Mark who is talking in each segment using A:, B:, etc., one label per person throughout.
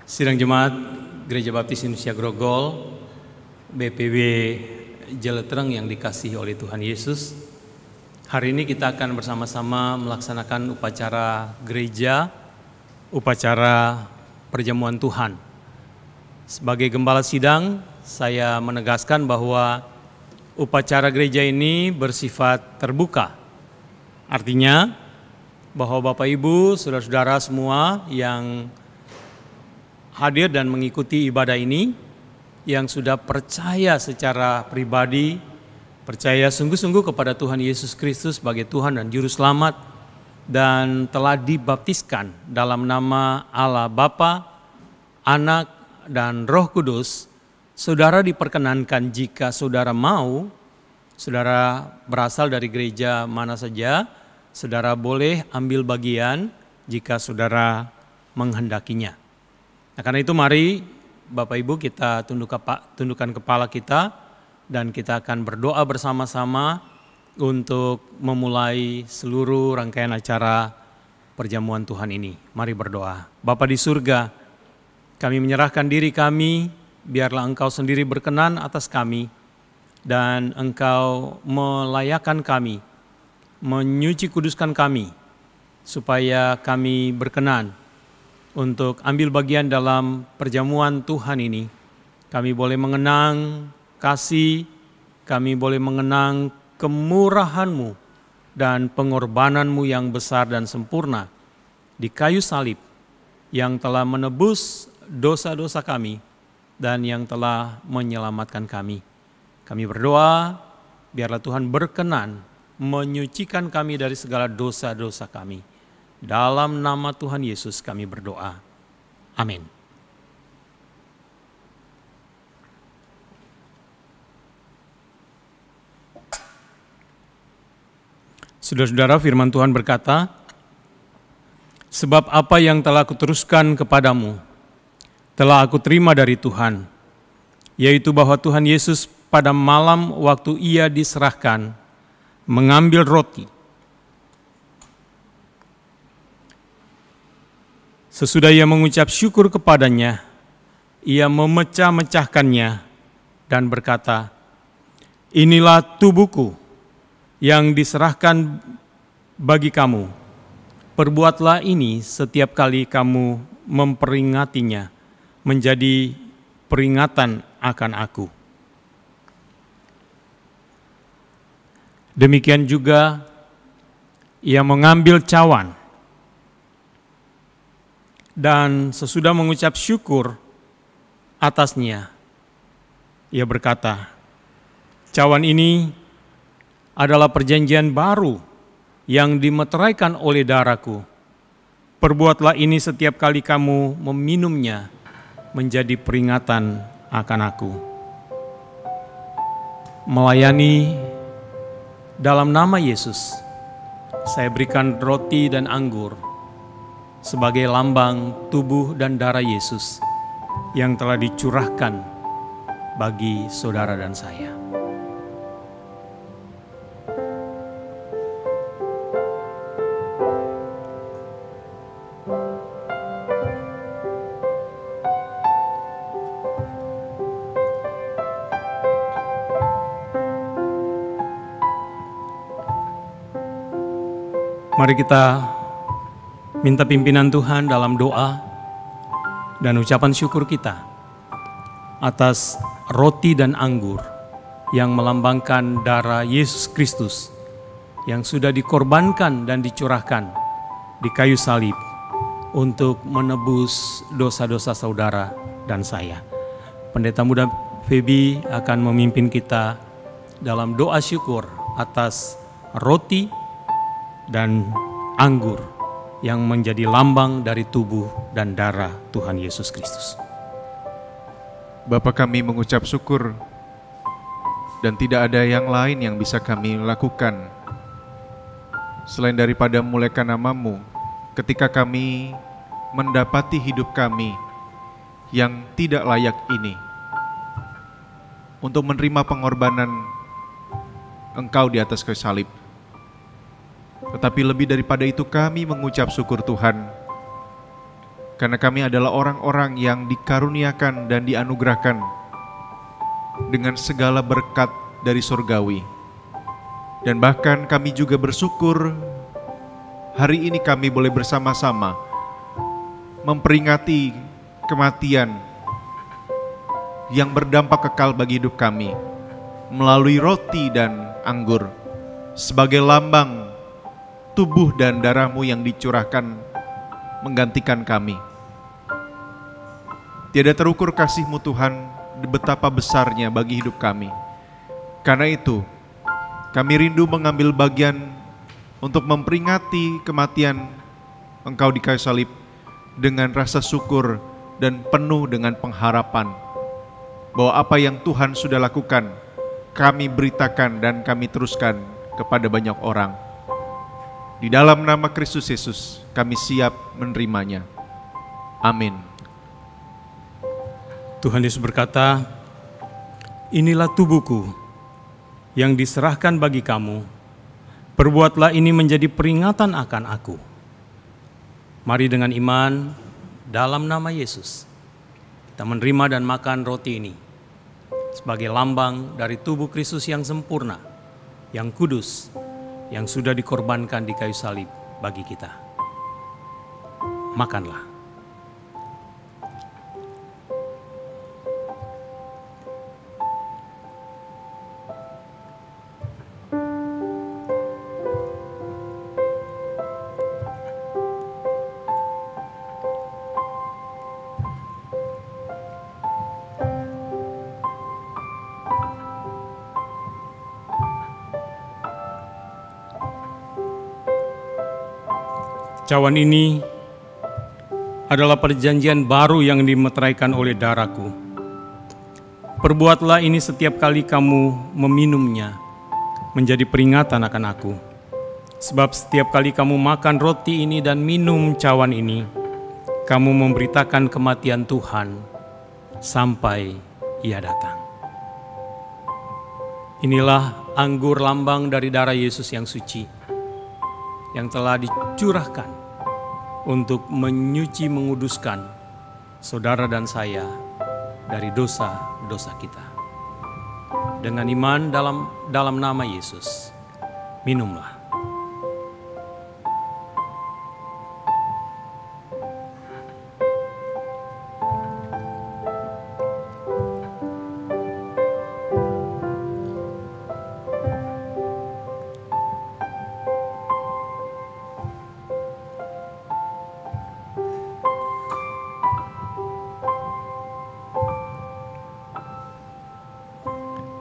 A: Sidang Jemaat Gereja Baptis Indonesia Grogol, BPB Jeletreng yang dikasihi oleh Tuhan Yesus. Hari ini kita akan bersama-sama melaksanakan upacara gereja, upacara perjamuan Tuhan. Sebagai gembala sidang, saya menegaskan bahwa upacara gereja ini bersifat terbuka. Artinya bahwa Bapak Ibu, saudara-saudara semua yang hadir dan mengikuti ibadah ini, yang sudah percaya secara pribadi, percaya sungguh-sungguh kepada Tuhan Yesus Kristus sebagai Tuhan dan Juru Selamat, dan telah dibaptiskan dalam nama Allah Bapa, Anak, dan Roh Kudus, saudara diperkenankan jika saudara mau, saudara berasal dari gereja mana saja, saudara boleh ambil bagian jika saudara menghendakinya. Nah, karena itu mari Bapak Ibu kita tundukkan kepala kita dan kita akan berdoa bersama-sama untuk memulai seluruh rangkaian acara perjamuan Tuhan ini. Mari berdoa. Bapa di surga, kami menyerahkan diri kami, biarlah Engkau sendiri berkenan atas kami dan Engkau melayakkan kami, menyuci kuduskan kami supaya kami berkenan untuk ambil bagian dalam perjamuan Tuhan ini. Kami boleh mengenang kasih, kami boleh mengenang kemurahan-Mu dan pengorbanan-Mu yang besar dan sempurna di kayu salib yang telah menebus dosa-dosa kami dan yang telah menyelamatkan kami. Kami berdoa, biarlah Tuhan berkenan menyucikan kami dari segala dosa-dosa kami. Dalam nama Tuhan Yesus kami berdoa. Amin. Saudara-saudara, firman Tuhan berkata, sebab apa yang telah kuteruskan kepadamu, telah aku terima dari Tuhan, yaitu bahwa Tuhan Yesus pada malam waktu Ia diserahkan, mengambil roti. Sesudah Ia mengucap syukur kepadanya, Ia memecah-mecahkannya dan berkata, inilah tubuhku yang diserahkan bagi kamu. Perbuatlah ini setiap kali kamu memperingatinya, menjadi peringatan akan aku. Demikian juga Ia mengambil cawan, dan sesudah mengucap syukur atasnya, Ia berkata, cawan ini adalah perjanjian baru yang dimeteraikan oleh darahku. Perbuatlah ini setiap kali kamu meminumnya, menjadi peringatan akan aku. Melayani dalam nama Yesus, saya berikan roti dan anggur sebagai lambang tubuh dan darah Yesus yang telah dicurahkan bagi saudara dan saya. Mari kita minta pimpinan Tuhan dalam doa dan ucapan syukur kita atas roti dan anggur yang melambangkan darah Yesus Kristus yang sudah dikorbankan dan dicurahkan di kayu salib untuk menebus dosa-dosa saudara dan saya. Pendeta Muda Febi akan memimpin kita dalam doa syukur atas roti dan anggur yang menjadi lambang dari tubuh dan darah Tuhan Yesus Kristus.
B: Bapa, kami mengucap syukur dan tidak ada yang lain yang bisa kami lakukan selain daripada memuliakan nama-Mu ketika kami mendapati hidup kami yang tidak layak ini untuk menerima pengorbanan Engkau di atas kayu salib. Tetapi lebih daripada itu kami mengucap syukur Tuhan karena kami adalah orang-orang yang dikaruniakan dan dianugerahkan dengan segala berkat dari surgawi. Dan bahkan kami juga bersyukur hari ini kami boleh bersama-sama memperingati kematian yang berdampak kekal bagi hidup kami melalui roti dan anggur sebagai lambang tubuh dan darah-Mu yang dicurahkan menggantikan kami. Tiada terukur kasih-Mu Tuhan, betapa besarnya bagi hidup kami. Karena itu, kami rindu mengambil bagian untuk memperingati kematian Engkau di kayu salib dengan rasa syukur dan penuh dengan pengharapan bahwa apa yang Tuhan sudah lakukan, kami beritakan dan kami teruskan kepada banyak orang. Di dalam nama Kristus Yesus, kami siap menerimanya. Amin.
A: Tuhan Yesus berkata, "Inilah tubuhku yang diserahkan bagi kamu. Perbuatlah ini menjadi peringatan akan aku." Mari dengan iman dalam nama Yesus, kita menerima dan makan roti ini sebagai lambang dari tubuh Kristus yang sempurna, yang kudus, yang sudah dikorbankan di kayu salib bagi kita. Makanlah. Cawan ini adalah perjanjian baru yang dimeteraikan oleh darahku. Perbuatlah ini setiap kali kamu meminumnya, menjadi peringatan akan aku. Sebab setiap kali kamu makan roti ini dan minum cawan ini, kamu memberitakan kematian Tuhan sampai Ia datang. Inilah anggur lambang dari darah Yesus yang suci, yang telah dicurahkan untuk menyuci menguduskan saudara dan saya dari dosa-dosa kita. Dengan iman dalam nama Yesus, minumlah.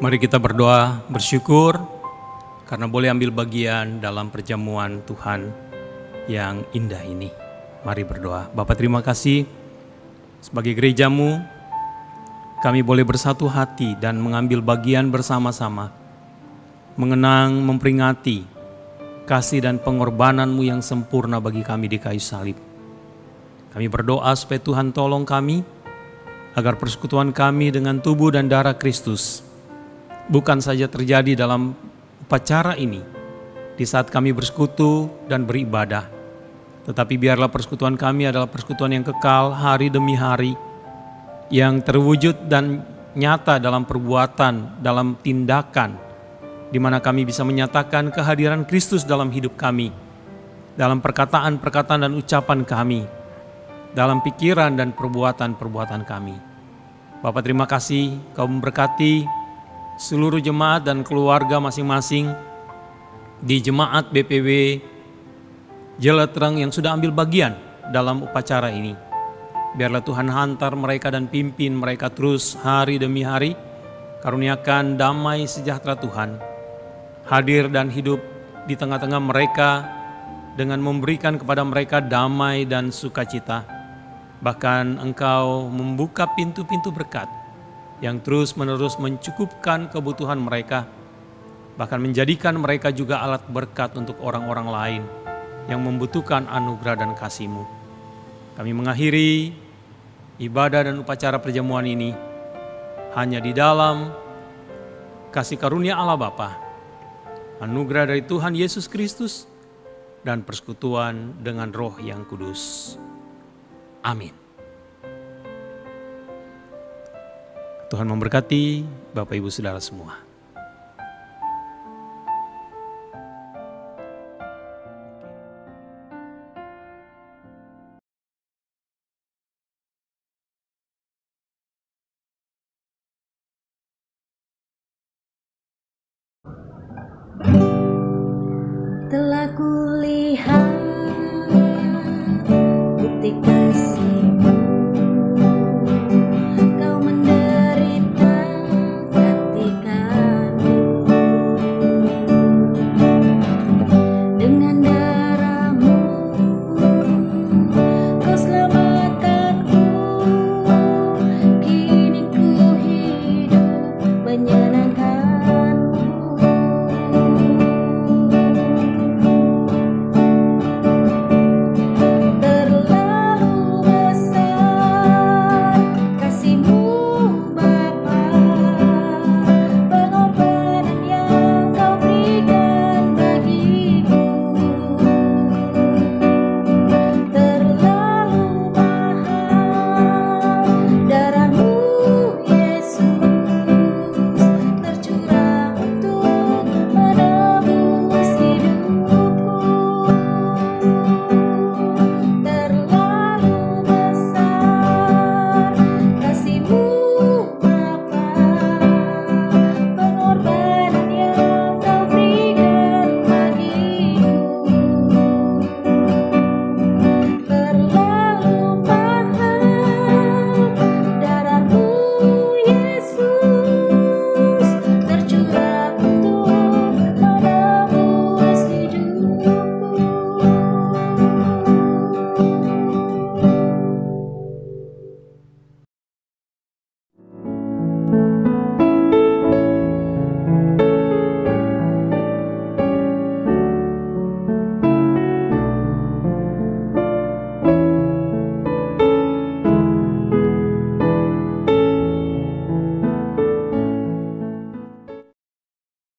A: Mari kita berdoa, bersyukur karena boleh ambil bagian dalam perjamuan Tuhan yang indah ini. Mari berdoa. Bapa, terima kasih sebagai gereja-Mu, kami boleh bersatu hati dan mengambil bagian bersama-sama, mengenang, memperingati kasih dan pengorbanan-Mu yang sempurna bagi kami di kayu salib. Kami berdoa supaya Tuhan tolong kami, agar persekutuan kami dengan tubuh dan darah Kristus bukan saja terjadi dalam upacara ini, di saat kami bersekutu dan beribadah, tetapi biarlah persekutuan kami adalah persekutuan yang kekal hari demi hari, yang terwujud dan nyata dalam perbuatan, dalam tindakan, di mana kami bisa menyatakan kehadiran Kristus dalam hidup kami, dalam perkataan-perkataan dan ucapan kami, dalam pikiran dan perbuatan-perbuatan kami. Bapa, terima kasih Kau memberkati seluruh jemaat dan keluarga masing-masing di jemaat BPW Jeletreng yang sudah ambil bagian dalam upacara ini. Biarlah Tuhan hantar mereka dan pimpin mereka terus hari demi hari. Karuniakan damai sejahtera Tuhan hadir dan hidup di tengah-tengah mereka dengan memberikan kepada mereka damai dan sukacita. Bahkan Engkau membuka pintu-pintu berkat yang terus-menerus mencukupkan kebutuhan mereka, bahkan menjadikan mereka juga alat berkat untuk orang-orang lain yang membutuhkan anugerah dan kasih-Mu. Kami mengakhiri ibadah dan upacara perjamuan ini hanya di dalam kasih karunia Allah Bapa, anugerah dari Tuhan Yesus Kristus, dan persekutuan dengan Roh yang Kudus. Amin. Tuhan memberkati Bapak Ibu Saudara semua.
C: Telah kulihat bukti